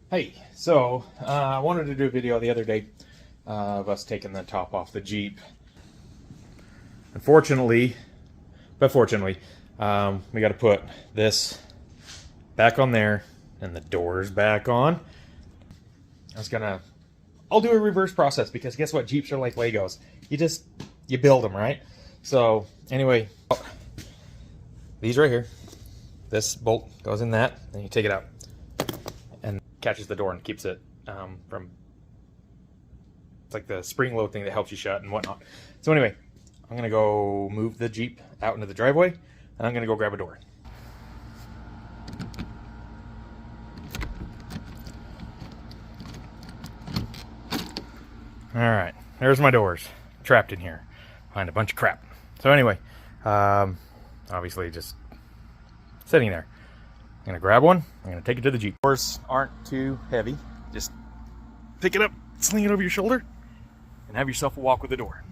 Hey, so I wanted to do a video the other day of us taking the top off the Jeep. Unfortunately, but fortunately, we got to put this back on there and the doors back on. I'll do a reverse process because guess what? Jeeps are like Legos. You build them, right? So anyway, these right here, this bolt goes in that, and you take it out. And catches the door and keeps it from, it's like the spring load thing that helps you shut and whatnot. So anyway, I'm gonna go move the Jeep out into the driveway, and I'm gonna go grab a door. All right, there's my doors, trapped in here behind a bunch of crap. So anyway, obviously just sitting there. I'm gonna grab one, I'm gonna take it to the Jeep. Doors aren't too heavy. Just pick it up, sling it over your shoulder, and have yourself a walk with the door.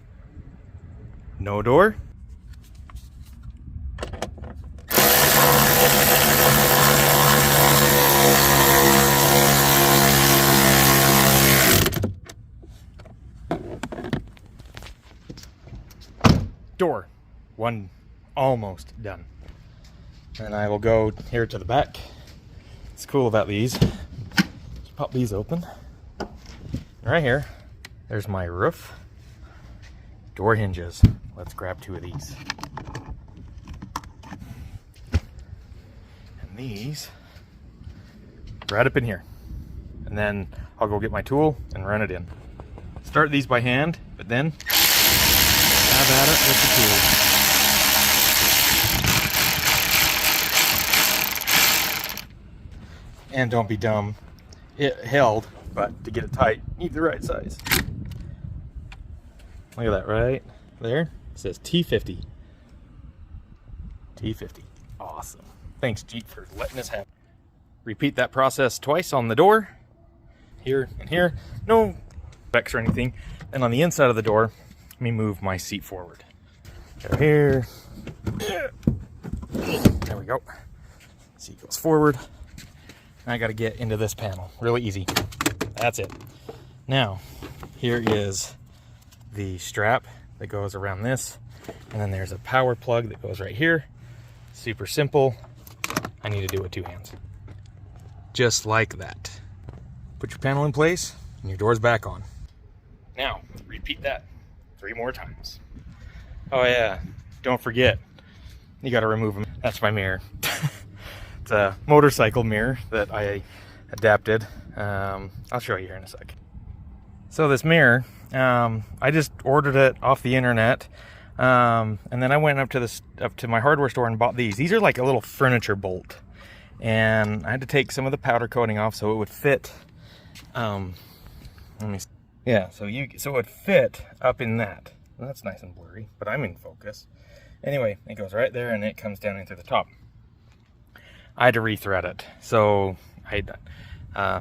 No door. Door. One almost done. And I will go here to the back. It's cool about these. Just pop these open. Right here, there's my roof. Door hinges. Let's grab two of these. And these, right up in here. And then I'll go get my tool and run it in. Start these by hand, but then have at it with the tool. And don't be dumb. It held, but to get it tight, you need the right size. Look at that right there. It says T50. T50. Awesome. Thanks, Jeep, for letting us have it. Repeat that process twice on the door. Here and here. No specs or anything. And on the inside of the door, let me move my seat forward. Go here. There we go. Seat goes forward. I got to get into this panel. Really easy. That's it. Now, here is the strap that goes around this. And then there's a power plug that goes right here. Super simple. I need to do it with two hands. Just like that. Put your panel in place and your door's back on. Now, repeat that 3 more times. Oh yeah, don't forget, you got to remove them. That's my mirror. It's a motorcycle mirror that I adapted. I'll show you here in a sec. So this mirror, I just ordered it off the internet, and then I went up to my hardware store and bought these. These are like a little furniture bolt, and I had to take some of the powder coating off so it would fit. Let me see. Yeah, so it would fit up in that. Well, that's nice and blurry, but I'm in focus. Anyway, it goes right there and it comes down into the top. I had to rethread it. So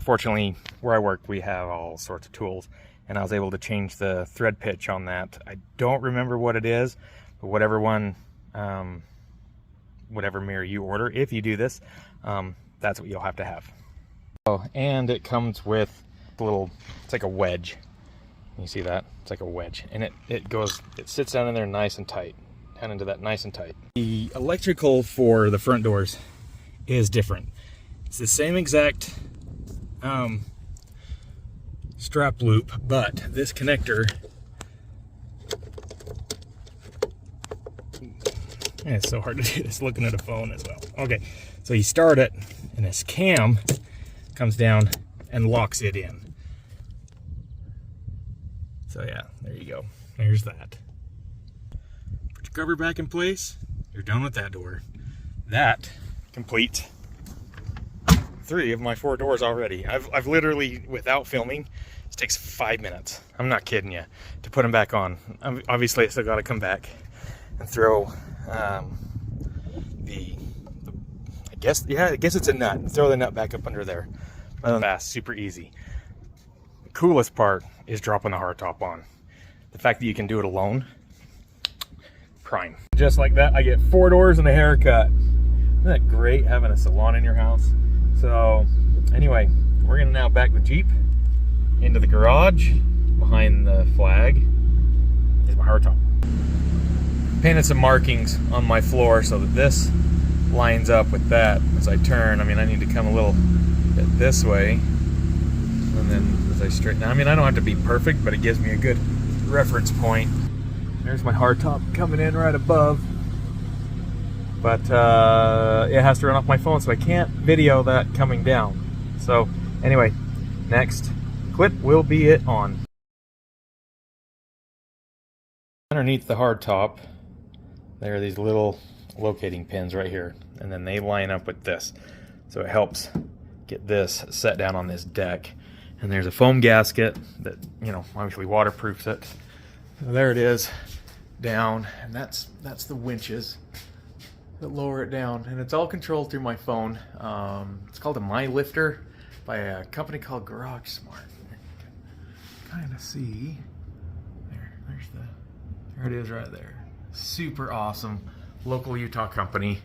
fortunately, where I work, we have all sorts of tools, and I was able to change the thread pitch on that. I don't remember what it is, but whatever mirror you order, if you do this, that's what you'll have to have. Oh, and it comes with a little, it's like a wedge. You see that? It's like a wedge, and it sits down in there nice and tight, down into that nice and tight. The electrical for the front doors is different. It's the same exact strap loop, but this connector, it's so hard to do this looking at a phone as well. Okay, so you start it, and this cam comes down and locks it in. So yeah, there you go. There's that. Put your cover back in place. You're done with that door. That completes 3 of my 4 doors already. I've literally, without filming, this takes 5 minutes. I'm not kidding you, to put them back on. Obviously, I still got to come back and throw I guess it's a nut. Throw the nut back up under there. Fast, super easy. The coolest part is dropping the hardtop on. The fact that you can do it alone, prime. Just like that, I get 4 doors and a haircut. Isn't that great, having a salon in your house? So anyway, we're gonna now back the Jeep into the garage. Behind the flag is my hardtop. Painted some markings on my floor so that this lines up with that as I turn. I mean, I need to come a little bit this way, and then as I straighten. I mean, I don't have to be perfect, but it gives me a good reference point. There's my hardtop coming in right above, but it has to run off my phone, so I can't video that coming down. So anyway, next clip will be it on. Underneath the hardtop, there are these little locating pins right here, and then they line up with this, so it helps get this set down on this deck. And there's a foam gasket that, you know, obviously waterproofs it. So there it is, down, and that's the winches that lower it down, and it's all controlled through my phone. It's called a MyLifter by a company called Garage Smart. Kind of see there it is right there. Super awesome local Utah company.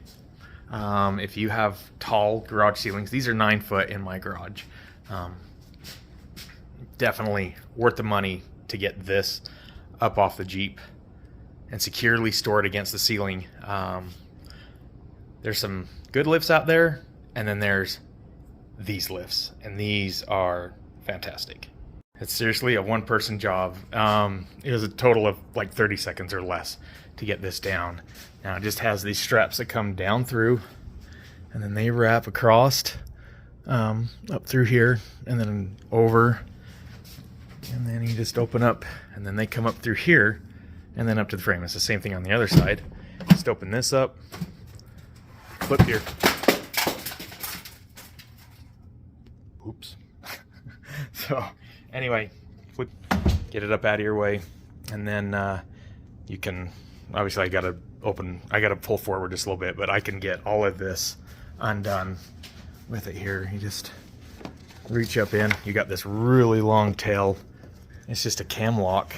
If you have tall garage ceilings, these are 9 foot in my garage. Definitely worth the money to get this up off the Jeep and securely stored against the ceiling. There's some good lifts out there, and then there's these lifts, and these are fantastic. It's seriously a one-person job. It was a total of like 30 seconds or less to get this down. Now it just has these straps that come down through, and then they wrap across up through here, and then over, and then you just open up, and then they come up through here, and then up to the frame. It's the same thing on the other side. Just open this up, flip here. Oops. So anyway, get it up out of your way, and then you can, obviously I gotta pull forward just a little bit, but I can get all of this undone with it here. You just reach up in, you got this really long tail. It's just a cam lock.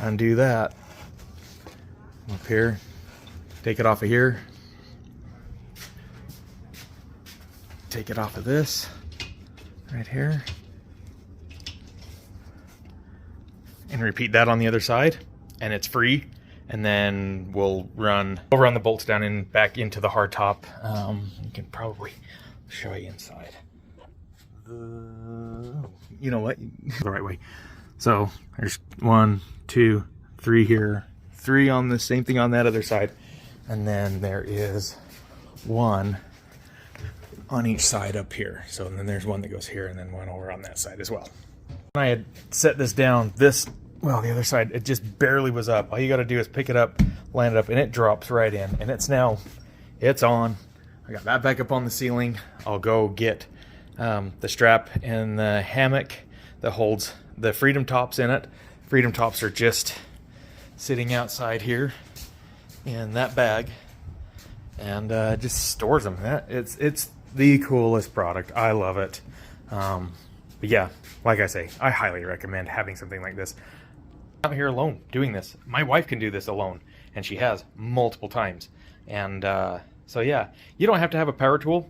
Undo that. Up here, take it off of here. Take it off of this, right here. And repeat that on the other side, and it's free. And then we'll run the bolts down and back into the hardtop. You can probably show you inside. You know what? The right way. So there's 1, 2, 3 here, 3 on the same thing on that other side, and then there is 1 on each side up here. So then there's 1 that goes here, and then 1 over on that side as well. When I had set this down, well, the other side, it just barely was up. All you got to do is pick it up, land it up, and it drops right in. And it's on. I got that back up on the ceiling. I'll go get the strap and the hammock that holds the Freedom Tops in it. Freedom Tops are just sitting outside here in that bag, and just stores them. It's the coolest product. I love it. But yeah, like I say, I highly recommend having something like this. I'm here alone doing this. My wife can do this alone, and she has multiple times. And so yeah, you don't have to have a power tool.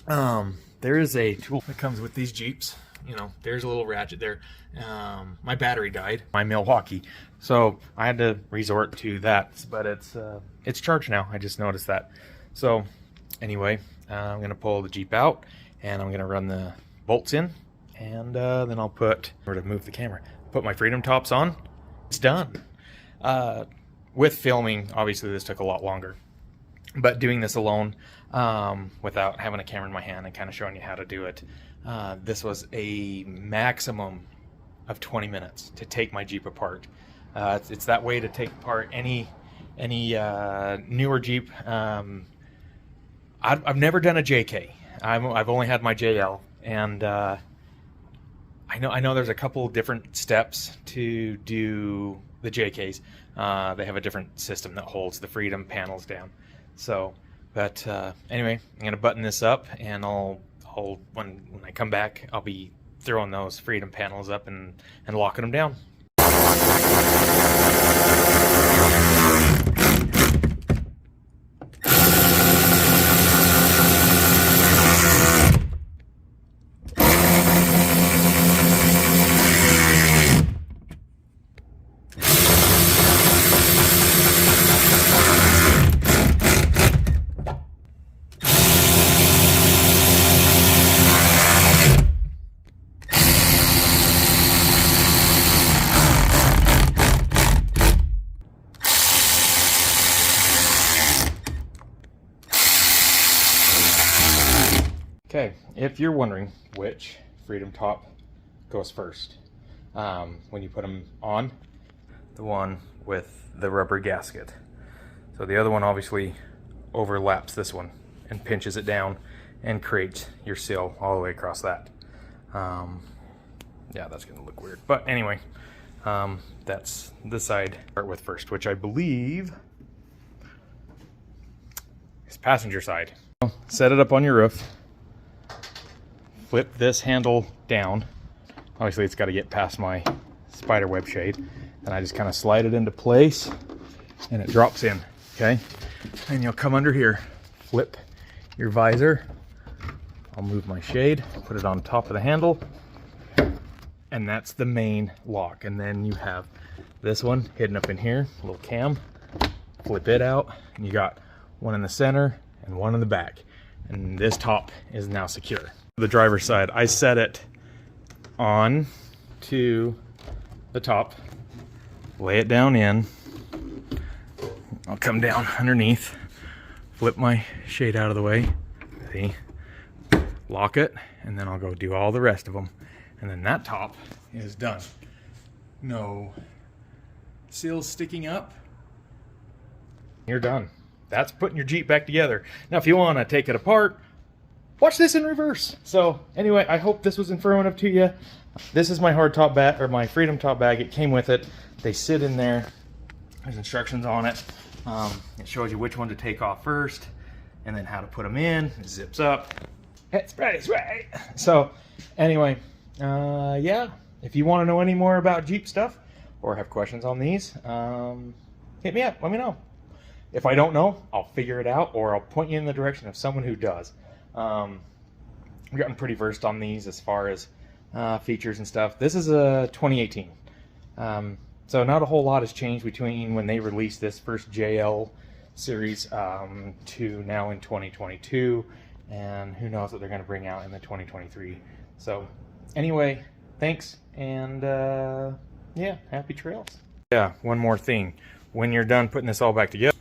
There is a tool that comes with these Jeeps. You know, there's a little ratchet there. My battery died, my Milwaukee, so I had to resort to that. But it's charged now. I just noticed that. So anyway, I'm gonna pull the Jeep out, and I'm gonna run the bolts in, and then I'll move the camera, put my Freedom Tops on. It's done. With filming, obviously this took a lot longer, but doing this alone, without having a camera in my hand and kind of showing you how to do it, this was a maximum of 20 minutes to take my Jeep apart. It's that way to take apart any newer Jeep. I've never done a JK. I've only had my JL, and I know there's a couple different steps to do the JKs. They have a different system that holds the Freedom panels down. So, but anyway, I'm gonna button this up, and when I come back, I'll be throwing those Freedom panels up and locking them down. if you're wondering which Freedom Top goes first, when you put them on, the one with the rubber gasket. So the other one obviously overlaps this one and pinches it down and creates your seal all the way across that. Yeah, that's gonna look weird. But anyway, that's the side to start with first, which I believe is passenger side. Set it up on your roof. Flip this handle down. Obviously it's got to get past my spider web shade. And I just kind of slide it into place and it drops in, okay? And you'll come under here, flip your visor. I'll move my shade, put it on top of the handle, and that's the main lock. And then you have this one hidden up in here, a little cam. Flip it out, and you got one in the center and one in the back. And this top is now secure. The driver's side, I set it on to the top, lay it down in. I'll come down underneath, flip my shade out of the way, see, lock it, and then I'll go do all the rest of them. And then that top is done. No seals sticking up. You're done. That's putting your Jeep back together. Now, if you want to take it apart, watch this in reverse. So anyway, I hope this was informative to you. This is my hard top bag, or my Freedom Top bag. It came with it. They sit in there. There's instructions on it. It shows you which one to take off first, and then how to put them in. It zips up. It's right. So anyway, yeah, if you want to know any more about Jeep stuff or have questions on these, hit me up. Let me know. If I don't know, I'll figure it out, or I'll point you in the direction of someone who does. I've gotten pretty versed on these as far as features and stuff. This is a 2018. So not a whole lot has changed between when they released this first JL series to now in 2022. And who knows what they're going to bring out in the 2023. So anyway, thanks, and yeah, happy trails. Yeah, one more thing. When you're done putting this all back together,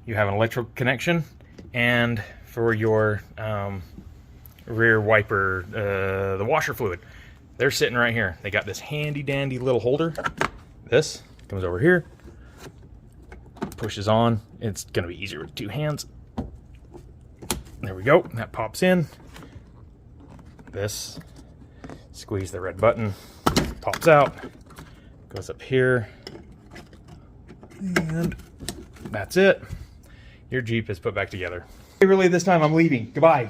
you have an electrical connection, and for your rear wiper, the washer fluid, they're sitting right here. They got this handy dandy little holder. This comes over here, pushes on. It's going to be easier with two hands. There we go. That pops in. This, squeeze the red button, pops out, goes up here, and that's it. Your Jeep is put back together. Really, this time I'm leaving. Goodbye.